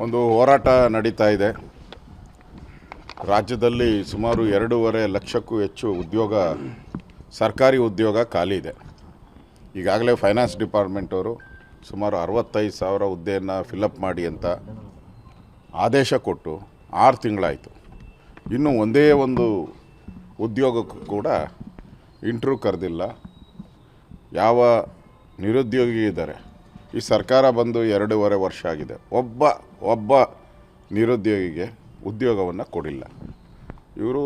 ಒಂದು ಹೋರಾಟ ನಡೀತಾ ಇದೆ. ರಾಜ್ಯದಲ್ಲಿ ಸುಮಾರು 2.5 ಲಕ್ಷಕ್ಕೂ ಹೆಚ್ಚು ಸರ್ಕಾರಿ ಉದ್ಯೋಗ ಖಾಲಿ ಇದೆ. ಈಗಾಗಲೇ ಫೈನಾನ್ಸ್ ಡಿಪಾರ್ಟ್ಮೆಂಟ್ ಅವರು ಸುಮಾರು 65,000 ಹುದ್ದೆಯನ್ನು ಫಿಲಪ್ ಮಾಡಿ ಅಂತ ಆದೇಶ ಕೊಟ್ಟು 6 ತಿಂಗಳಾಯಿತು. ಇನ್ನು ಒಂದೇ ಒಂದು ಉದ್ಯೋಗಕ್ಕೂ ಕೂಡ ಇಂಟರ್ವ್ಯೂ ಕರೆದಿಲ್ಲ. ಯಾವ ನಿರುದ್ಯೋಗಿ ಇದ್ದಾರೆ, ಈ ಸರ್ಕಾರ ಬಂದು 2.5 ವರ್ಷ ಆಗಿದೆ. ಒಬ್ಬ ನಿರುದ್ಯೋಗಿಗೆ ಉದ್ಯೋಗವನ್ನು ಕೊಡಿಲ್ಲ. ಇವರು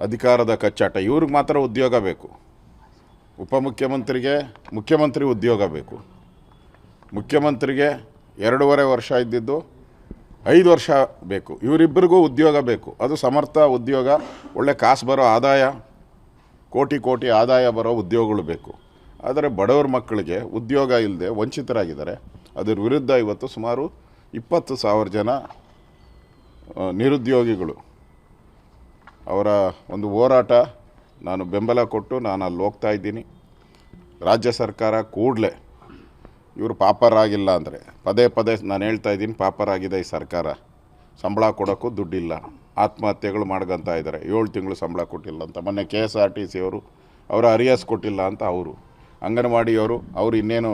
ಅಧಿಕಾರದ ಕಚ್ಚಾಟ. ಇವ್ರಿಗೆ ಮಾತ್ರ ಉದ್ಯೋಗ ಬೇಕು. ಉಪಮುಖ್ಯಮಂತ್ರಿಗೆ ಮುಖ್ಯಮಂತ್ರಿ ಉದ್ಯೋಗ ಬೇಕು. ಮುಖ್ಯಮಂತ್ರಿಗೆ 2.5 ವರ್ಷ ಇದ್ದಿದ್ದು 5 ವರ್ಷ ಬೇಕು. ಇವರಿಬ್ಬರಿಗೂ ಉದ್ಯೋಗ ಬೇಕು. ಅದು ಸಮರ್ಥ ಉದ್ಯೋಗ, ಒಳ್ಳೆ ಕಾಸು ಬರೋ ಆದಾಯ, ಕೋಟಿ ಆದಾಯ ಬರೋ ಉದ್ಯೋಗಗಳು ಬೇಕು. ಆದರೆ ಬಡವ್ರ ಮಕ್ಕಳಿಗೆ ಉದ್ಯೋಗ ಇಲ್ಲದೆ ವಂಚಿತರಾಗಿದ್ದಾರೆ. ಅದರ ವಿರುದ್ಧ ಇವತ್ತು ಸುಮಾರು 20,000 ಜನ ನಿರುದ್ಯೋಗಿಗಳು ಅವರ ಒಂದು ಹೋರಾಟ ನಾನು ಬೆಂಬಲ ಕೊಟ್ಟು ನಾನು ಅಲ್ಲಿ ಹೋಗ್ತಾ ಇದ್ದೀನಿ. ರಾಜ್ಯ ಸರ್ಕಾರ ಕೂಡಲೇ ಇವರು ಪಾಪರಾಗಿಲ್ಲ ಅಂದರೆ ಪದೇ ನಾನು ಹೇಳ್ತಾ ಇದ್ದೀನಿ, ಪಾಪರಾಗಿದೆ ಈ ಸರ್ಕಾರ. ಸಂಬಳ ಕೊಡೋಕ್ಕೂ ದುಡ್ಡಿಲ್ಲ, ಆತ್ಮಹತ್ಯೆಗಳು ಮಾಡ್ಕೊತಾ ಇದ್ದಾರೆ. 7 ತಿಂಗಳು ಸಂಬಳ ಕೊಟ್ಟಿಲ್ಲ ಅಂತ ಮೊನ್ನೆ KSRTC ಅವರು ಅವರ ಅರಿಯರ್ಸ್ ಕೊಟ್ಟಿಲ್ಲ ಅಂತ ಅವರು ಇನ್ನೇನು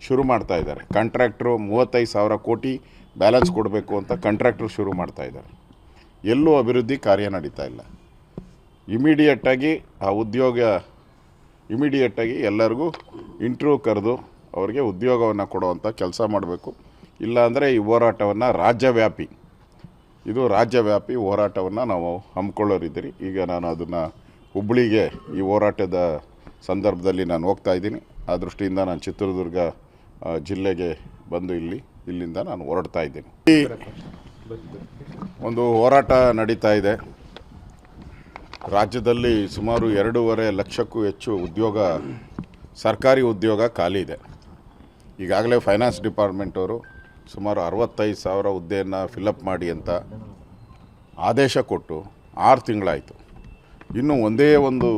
ಶುರು ಮಾಡ್ತಾ ಇದ್ದಾರೆ. ಕಾಂಟ್ರಾಕ್ಟ್ರು 35,000 ಕೋಟಿ ಬ್ಯಾಲೆನ್ಸ್ ಕೊಡಬೇಕು ಅಂತ ಕಾಂಟ್ರಾಕ್ಟ್ರು ಶುರು ಮಾಡ್ತಾ ಇದ್ದಾರೆ. ಎಲ್ಲೂ ಅಭಿವೃದ್ಧಿ ಕಾರ್ಯ ನಡೀತಾ ಇಲ್ಲ. ಇಮಿಡಿಯೇಟಾಗಿ ಎಲ್ಲರಿಗೂ ಇಂಟರ್ವ್ಯೂ ಕರೆದು ಅವರಿಗೆ ಉದ್ಯೋಗವನ್ನು ಕೊಡುವಂಥ ಕೆಲಸ ಮಾಡಬೇಕು. ಇಲ್ಲಾಂದರೆ ಈ ಹೋರಾಟವನ್ನು ರಾಜ್ಯವ್ಯಾಪಿ ಹೋರಾಟವನ್ನು ನಾವು ಹಮ್ಮಿಕೊಳ್ಳೋರಿದ್ದೀರಿ. ಈಗ ನಾನು ಅದನ್ನು ಹುಬ್ಬಳ್ಳಿಗೆ ಈ ಹೋರಾಟದ ಸಂದರ್ಭದಲ್ಲಿ ನಾನು ಹೋಗ್ತಾ ಇದ್ದೀನಿ. ಆ ದೃಷ್ಟಿಯಿಂದ ನಾನು ಚಿತ್ರದುರ್ಗ ಜಿಲ್ಲೆಗೆ ಬಂದು ಇಲ್ಲಿಂದ ನಾನು ಹೊರಡ್ತಾ ಇದ್ದೀನಿ. ಒಂದು ಹೋರಾಟ ನಡೀತಾ ಇದೆ. ರಾಜ್ಯದಲ್ಲಿ ಸುಮಾರು 2.5 ಲಕ್ಷಕ್ಕೂ ಹೆಚ್ಚು ಸರ್ಕಾರಿ ಉದ್ಯೋಗ ಖಾಲಿ ಇದೆ. ಈಗಾಗಲೇ ಫೈನಾನ್ಸ್ ಡಿಪಾರ್ಟ್ಮೆಂಟ್ ಅವರು ಸುಮಾರು 65,000 ಹುದ್ದೆಯನ್ನು ಫಿಲಪ್ ಮಾಡಿ ಅಂತ ಆದೇಶ ಕೊಟ್ಟು 6 ತಿಂಗಳಾಯಿತು. ಇನ್ನು ಒಂದೇ ಒಂದು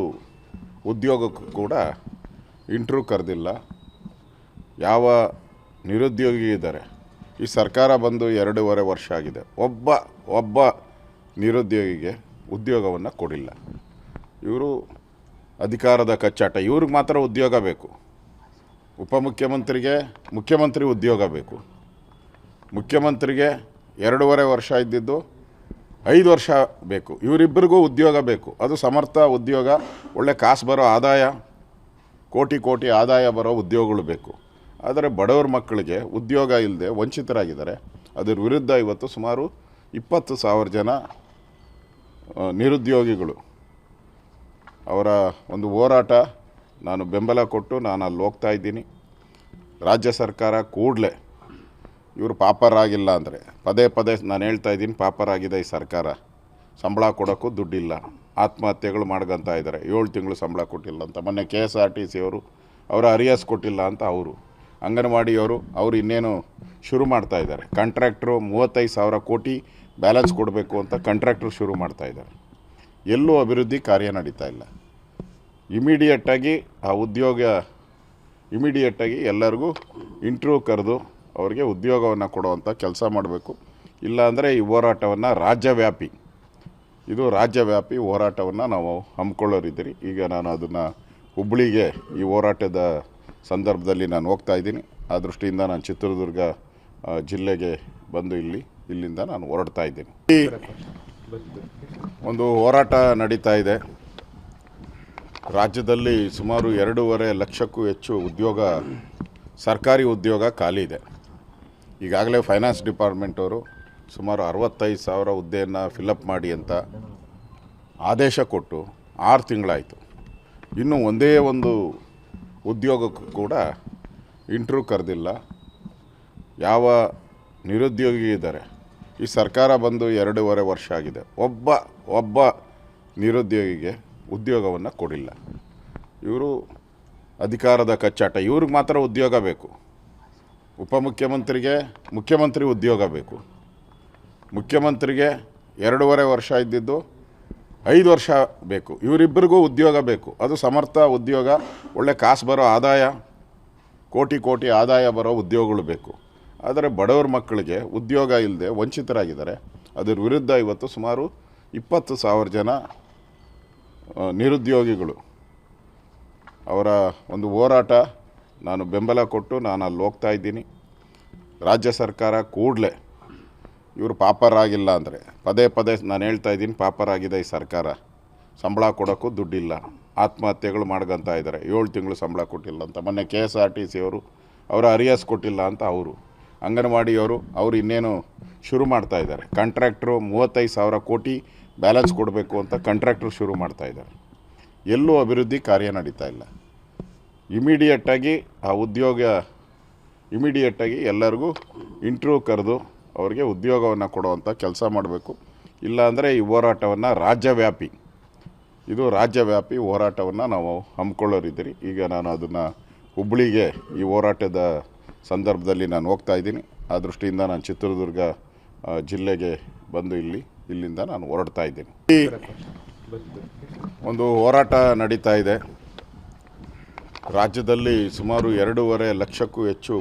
ಉದ್ಯೋಗಕ್ಕೂ ಕೂಡ ಇಂಟರ್ವ್ಯೂ ಕರೆದಿಲ್ಲ. ಯಾವ ನಿರುದ್ಯೋಗಿ ಇದ್ದಾರೆ, ಈ ಸರ್ಕಾರ ಬಂದು 2.5 ವರ್ಷ ಆಗಿದೆ. ಒಬ್ಬ ನಿರುದ್ಯೋಗಿಗೆ ಉದ್ಯೋಗವನ್ನು ಕೊಡಿಲ್ಲ. ಇವರು ಅಧಿಕಾರದ ಕಚ್ಚಾಟ. ಇವ್ರಿಗೆ ಮಾತ್ರ ಉದ್ಯೋಗ ಬೇಕು. ಉಪಮುಖ್ಯಮಂತ್ರಿಗೆ ಮುಖ್ಯಮಂತ್ರಿ ಉದ್ಯೋಗ ಬೇಕು. ಮುಖ್ಯಮಂತ್ರಿಗೆ 2.5 ವರ್ಷ ಇದ್ದಿದ್ದು 5 ವರ್ಷ ಬೇಕು. ಇವರಿಬ್ಬರಿಗೂ ಉದ್ಯೋಗ ಬೇಕು. ಅದು ಸಮರ್ಥ ಉದ್ಯೋಗ, ಒಳ್ಳೆ ಕಾಸು ಬರೋ ಆದಾಯ, ಕೋಟಿ ಆದಾಯ ಬರೋ ಉದ್ಯೋಗಗಳು ಬೇಕು. ಆದರೆ ಬಡವ್ರ ಮಕ್ಕಳಿಗೆ ಉದ್ಯೋಗ ಇಲ್ಲದೆ ವಂಚಿತರಾಗಿದ್ದಾರೆ. ಅದರ ವಿರುದ್ಧ ಇವತ್ತು ಸುಮಾರು 20,000 ಜನ ನಿರುದ್ಯೋಗಿಗಳು ಅವರ ಒಂದು ಹೋರಾಟ ನಾನು ಬೆಂಬಲ ಕೊಟ್ಟು ನಾನು ಅಲ್ಲಿ ಹೋಗ್ತಾ ಇದ್ದೀನಿ. ರಾಜ್ಯ ಸರ್ಕಾರ ಕೂಡಲೇ ಇವರು ಪಾಪರಾಗಿಲ್ಲ ಅಂದರೆ ಪದೇ ನಾನು ಹೇಳ್ತಾ ಇದ್ದೀನಿ, ಪಾಪರಾಗಿದೆ ಈ ಸರ್ಕಾರ. ಸಂಬಳ ಕೊಡೋಕ್ಕೂ ದುಡ್ಡಿಲ್ಲ, ಆತ್ಮಹತ್ಯೆಗಳು ಮಾಡ್ಕೊತಾ ಇದ್ದಾರೆ. 7 ತಿಂಗಳು ಸಂಬಳ ಕೊಟ್ಟಿಲ್ಲ ಅಂತ ಮೊನ್ನೆ KSRTC ಅವರು ಅವರ ಅರಿಯರ್ಸ್ ಕೊಟ್ಟಿಲ್ಲ ಅಂತ ಅವರು ಇನ್ನೇನು ಶುರು ಮಾಡ್ತಾ ಇದ್ದಾರೆ. ಕಾಂಟ್ರಾಕ್ಟ್ರು 35,000 ಕೋಟಿ ಬ್ಯಾಲೆನ್ಸ್ ಕೊಡಬೇಕು ಅಂತ ಕಾಂಟ್ರಾಕ್ಟ್ರು ಶುರು ಮಾಡ್ತಾ ಇದ್ದಾರೆ. ಎಲ್ಲೂ ಅಭಿವೃದ್ಧಿ ಕಾರ್ಯ ನಡೀತಾ ಇಲ್ಲ. ಇಮಿಡಿಯೇಟಾಗಿ ಎಲ್ಲರಿಗೂ ಇಂಟರ್ವ್ಯೂ ಕರೆದು ಅವರಿಗೆ ಉದ್ಯೋಗವನ್ನು ಕೊಡುವಂಥ ಕೆಲಸ ಮಾಡಬೇಕು. ಇಲ್ಲಾಂದರೆ ಈ ಹೋರಾಟವನ್ನು ರಾಜ್ಯವ್ಯಾಪಿ ಹೋರಾಟವನ್ನು ನಾವು ಹಮ್ಮಿಕೊಳ್ಳೋರಿದ್ದೀರಿ. ಈಗ ನಾನು ಅದನ್ನು ಹುಬ್ಬಳ್ಳಿಗೆ ಈ ಹೋರಾಟದ ಸಂದರ್ಭದಲ್ಲಿ ನಾನು ಹೋಗ್ತಾ ಇದ್ದೀನಿ. ಆ ದೃಷ್ಟಿಯಿಂದ ನಾನು ಚಿತ್ರದುರ್ಗ ಜಿಲ್ಲೆಗೆ ಬಂದು ಇಲ್ಲಿಂದ ನಾನು ಹೊರಡ್ತಾ ಇದ್ದೀನಿ. ಒಂದು ಹೋರಾಟ ನಡೀತಾ ಇದೆ. ರಾಜ್ಯದಲ್ಲಿ ಸುಮಾರು 2.5 ಲಕ್ಷಕ್ಕೂ ಹೆಚ್ಚು ಸರ್ಕಾರಿ ಉದ್ಯೋಗ ಖಾಲಿ ಇದೆ. ಈಗಾಗಲೇ ಫೈನಾನ್ಸ್ ಡಿಪಾರ್ಟ್ಮೆಂಟ್ ಅವರು ಸುಮಾರು 65,000 ಹುದ್ದೆಯನ್ನು ಫಿಲಪ್ ಮಾಡಿ ಅಂತ ಆದೇಶ ಕೊಟ್ಟು 6 ತಿಂಗಳಾಯಿತು. ಇನ್ನು ಒಂದೇ ಒಂದು ಉದ್ಯೋಗಕ್ಕೂ ಕೂಡ ಇಂಟರ್ವ್ಯೂ ಕರೆದಿಲ್ಲ. ಯಾವ ನಿರುದ್ಯೋಗಿ ಇದ್ದಾರೆ, ಈ ಸರ್ಕಾರ ಬಂದು 2.5 ವರ್ಷ ಆಗಿದೆ. ಒಬ್ಬ ನಿರುದ್ಯೋಗಿಗೆ ಉದ್ಯೋಗವನ್ನು ಕೊಡಿಲ್ಲ. ಇವರು ಅಧಿಕಾರದ ಕಚ್ಚಾಟ. ಇವ್ರಿಗೆ ಮಾತ್ರ ಉದ್ಯೋಗ ಬೇಕು. ಉಪಮುಖ್ಯಮಂತ್ರಿಗೆ ಮುಖ್ಯಮಂತ್ರಿ ಉದ್ಯೋಗ ಬೇಕು. ಮುಖ್ಯಮಂತ್ರಿಗೆ 2.5 ವರ್ಷ ಇದ್ದಿದ್ದು 5 ವರ್ಷ ಬೇಕು. ಇವರಿಬ್ಬರಿಗೂ ಉದ್ಯೋಗ ಬೇಕು. ಅದು ಸಮರ್ಥ ಉದ್ಯೋಗ, ಒಳ್ಳೆ ಕಾಸು ಬರೋ ಆದಾಯ, ಕೋಟಿ ಆದಾಯ ಬರೋ ಉದ್ಯೋಗಗಳು ಬೇಕು. ಆದರೆ ಬಡವರ ಮಕ್ಕಳಿಗೆ ಉದ್ಯೋಗ ಇಲ್ಲದೆ ವಂಚಿತರಾಗಿದ್ದಾರೆ. ಅದರ ವಿರುದ್ಧ ಇವತ್ತು ಸುಮಾರು 20,000 ಜನ ನಿರುದ್ಯೋಗಿಗಳು ಅವರ ಒಂದು ಹೋರಾಟ ನಾನು ಬೆಂಬಲ ಕೊಟ್ಟು ನಾನು ಅಲ್ಲಿ ಹೋಗ್ತಾ ಇದ್ದೀನಿ. ರಾಜ್ಯ ಸರ್ಕಾರ ಕೂಡಲೇ ಇವರು ಪಾಪರಾಗಿಲ್ಲ ಅಂದರೆ ಪದೇ ಪದೇ ನಾನು ಹೇಳ್ತಾ ಇದ್ದೀನಿ, ಪಾಪರಾಗಿದೆ ಈ ಸರ್ಕಾರ. ಸಂಬಳ ಕೊಡೋಕ್ಕೂ ದುಡ್ಡಿಲ್ಲ, ಆತ್ಮಹತ್ಯೆಗಳು ಮಾಡ್ಕೊತಾ ಇದ್ದಾರೆ. 7 ತಿಂಗಳು ಸಂಬಳ ಕೊಟ್ಟಿಲ್ಲ ಅಂತ ಮೊನ್ನೆ KSRTC ಅವರು ಅವರ ಅರಿಯರ್ಸ್ ಕೊಟ್ಟಿಲ್ಲ ಅಂತ ಅವರು ಅಂಗನವಾಡಿಯವರು ಇನ್ನೇನು ಶುರು ಮಾಡ್ತಾ ಇದ್ದಾರೆ. ಕಾಂಟ್ರಾಕ್ಟ್ರು 35,000 ಕೋಟಿ ಬ್ಯಾಲೆನ್ಸ್ ಕೊಡಬೇಕು ಅಂತ ಕಾಂಟ್ರಾಕ್ಟ್ರು ಶುರು ಮಾಡ್ತಾ ಇದ್ದಾರೆ. ಎಲ್ಲೂ ಅಭಿವೃದ್ಧಿ ಕಾರ್ಯ ನಡೀತಾ ಇಲ್ಲ. ಇಮಿಡಿಯೇಟಾಗಿ ಆ ಉದ್ಯೋಗ ಎಲ್ಲರಿಗೂ ಇಂಟರ್ವ್ಯೂ ಕರೆದು ಅವರಿಗೆ ಉದ್ಯೋಗವನ್ನು ಕೊಡುವಂಥ ಕೆಲಸ ಮಾಡಬೇಕು. ಇಲ್ಲಾಂದರೆ ಈ ಹೋರಾಟವನ್ನು ರಾಜ್ಯವ್ಯಾಪಿ ಹೋರಾಟವನ್ನು ನಾವು ಹಮ್ಮಿಕೊಳ್ಳೋರಿದ್ದೀರಿ. ಈಗ ನಾನು ಅದನ್ನು ಹುಬ್ಬಳ್ಳಿಗೆ ಈ ಹೋರಾಟದ ಸಂದರ್ಭದಲ್ಲಿ ನಾನು ಹೋಗ್ತಾ ಇದ್ದೀನಿ. ಆ ದೃಷ್ಟಿಯಿಂದ ನಾನು ಚಿತ್ರದುರ್ಗ ಜಿಲ್ಲೆಗೆ ಬಂದು ಇಲ್ಲಿಂದ ನಾನು ಹೊರಡ್ತಾ ಇದ್ದೀನಿ. ಈ ಒಂದು ಹೋರಾಟ ನಡೀತಾ ಇದೆ. ರಾಜ್ಯದಲ್ಲಿ ಸುಮಾರು 2.5 ಲಕ್ಷಕ್ಕೂ ಹೆಚ್ಚು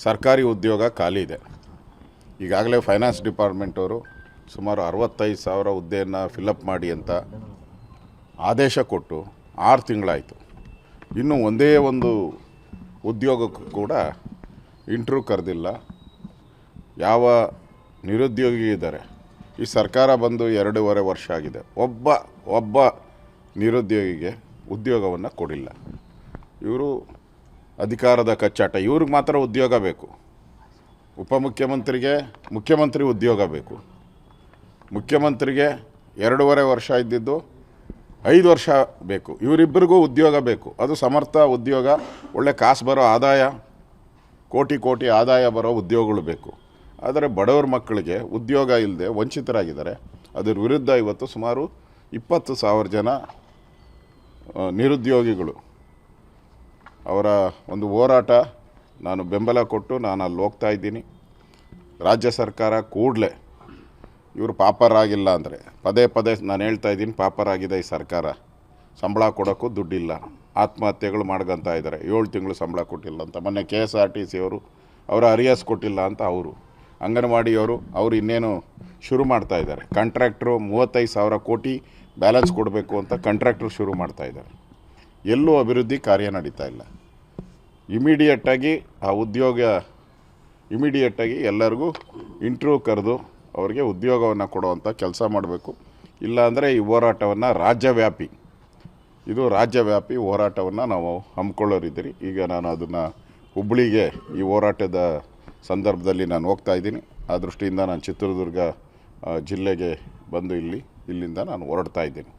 ಸರ್ಕಾರಿ ಉದ್ಯೋಗ ಖಾಲಿ ಇದೆ. ಈಗಾಗಲೇ ಫೈನಾನ್ಸ್ ಡಿಪಾರ್ಟ್ಮೆಂಟವರು ಸುಮಾರು 65,000 ಹುದ್ದೆಯನ್ನು ಫಿಲಪ್ ಮಾಡಿ ಅಂತ ಆದೇಶ ಕೊಟ್ಟು 6 ತಿಂಗಳಾಯಿತು. ಇನ್ನೂ ಒಂದೇ ಒಂದು ಉದ್ಯೋಗಕ್ಕೂ ಕೂಡ ಇಂಟರ್ವ್ಯೂ ಕರೆದಿಲ್ಲ. ಯಾವ ನಿರುದ್ಯೋಗಿ ಇದ್ದಾರೆ, ಈ ಸರ್ಕಾರ ಬಂದು 2.5 ವರ್ಷ ಆಗಿದೆ. ಒಬ್ಬ ನಿರುದ್ಯೋಗಿಗೆ ಉದ್ಯೋಗವನ್ನು ಕೊಡಿಲ್ಲ. ಇವರು ಅಧಿಕಾರದ ಕಚ್ಚಾಟ. ಇವ್ರಿಗೆ ಮಾತ್ರ ಉದ್ಯೋಗ ಬೇಕು. ಮುಖ್ಯಮಂತ್ರಿ ಉದ್ಯೋಗ ಬೇಕು. ಮುಖ್ಯಮಂತ್ರಿಗೆ 2.5 ವರ್ಷ ಇದ್ದಿದ್ದು 5 ವರ್ಷ ಬೇಕು. ಇವರಿಬ್ಬರಿಗೂ ಉದ್ಯೋಗ ಬೇಕು. ಅದು ಸಮರ್ಥ ಉದ್ಯೋಗ, ಒಳ್ಳೆ ಕಾಸು ಬರೋ ಆದಾಯ, ಕೋಟಿ ಆದಾಯ ಬರೋ ಉದ್ಯೋಗಗಳು ಬೇಕು. ಆದರೆ ಬಡವರ ಮಕ್ಕಳಿಗೆ ಉದ್ಯೋಗ ಇಲ್ಲದೆ ವಂಚಿತರಾಗಿದ್ದಾರೆ. ಅದರ ವಿರುದ್ಧ ಇವತ್ತು ಸುಮಾರು 20,000 ಜನ ನಿರುದ್ಯೋಗಿಗಳು ಅವರ ಒಂದು ಹೋರಾಟ ನಾನು ಬೆಂಬಲ ಕೊಟ್ಟು ನಾನು ಅಲ್ಲಿ ಹೋಗ್ತಾ ಇದ್ದೀನಿ. ರಾಜ್ಯ ಸರ್ಕಾರ ಕೂಡಲೇ ಇವರು ಪಾಪರಾಗಿಲ್ಲ ಅಂದರೆ ಪದೇ ಪದೇ ನಾನು ಹೇಳ್ತಾ ಇದ್ದೀನಿ, ಪಾಪರಾಗಿದೆ ಈ ಸರ್ಕಾರ. ಸಂಬಳ ಕೊಡೋಕ್ಕೂ ದುಡ್ಡಿಲ್ಲ, ಆತ್ಮಹತ್ಯೆಗಳು ಮಾಡ್ಕೊತಾ ಇದ್ದಾರೆ. 7 ತಿಂಗಳು ಸಂಬಳ ಕೊಟ್ಟಿಲ್ಲ ಅಂತ ಮೊನ್ನೆ KSRTC ಅವರು ಅವರ ಅರಿಯರ್ಸ್ ಕೊಟ್ಟಿಲ್ಲ ಅಂತ ಅವರು ಅಂಗನವಾಡಿಯವರು ಇನ್ನೇನು ಶುರು ಮಾಡ್ತಾ ಇದ್ದಾರೆ. ಕಾಂಟ್ರಾಕ್ಟ್ರು 35,000 ಕೋಟಿ ಬ್ಯಾಲೆನ್ಸ್ ಕೊಡಬೇಕು ಅಂತ ಕಾಂಟ್ರಾಕ್ಟ್ರು ಶುರು ಮಾಡ್ತಾ ಇದ್ದಾರೆ. ಎಲ್ಲೂ ಅಭಿವೃದ್ಧಿ ಕಾರ್ಯ ನಡೀತಾ ಇಲ್ಲ. ಇಮಿಡಿಯೇಟಾಗಿ ಎಲ್ಲರಿಗೂ ಇಂಟರ್ವ್ಯೂ ಕರೆದು ಅವರಿಗೆ ಉದ್ಯೋಗವನ್ನು ಕೊಡುವಂಥ ಕೆಲಸ ಮಾಡಬೇಕು. ಇಲ್ಲಾಂದರೆ ಈ ಹೋರಾಟವನ್ನು ರಾಜ್ಯವ್ಯಾಪಿ ಹೋರಾಟವನ್ನು ನಾವು ಹಮ್ಮಿಕೊಳ್ಳೋರಿದ್ದೀರಿ. ಈಗ ನಾನು ಅದನ್ನು ಹುಬ್ಬಳ್ಳಿಗೆ ಈ ಹೋರಾಟದ ಸಂದರ್ಭದಲ್ಲಿ ನಾನು ಹೋಗ್ತಾ ಇದ್ದೀನಿ. ಆ ದೃಷ್ಟಿಯಿಂದ ನಾನು ಚಿತ್ರದುರ್ಗ ಜಿಲ್ಲೆಗೆ ಬಂದು ಇಲ್ಲಿಂದ ನಾನು ಹೊರಡ್ತಾ ಇದ್ದೀನಿ.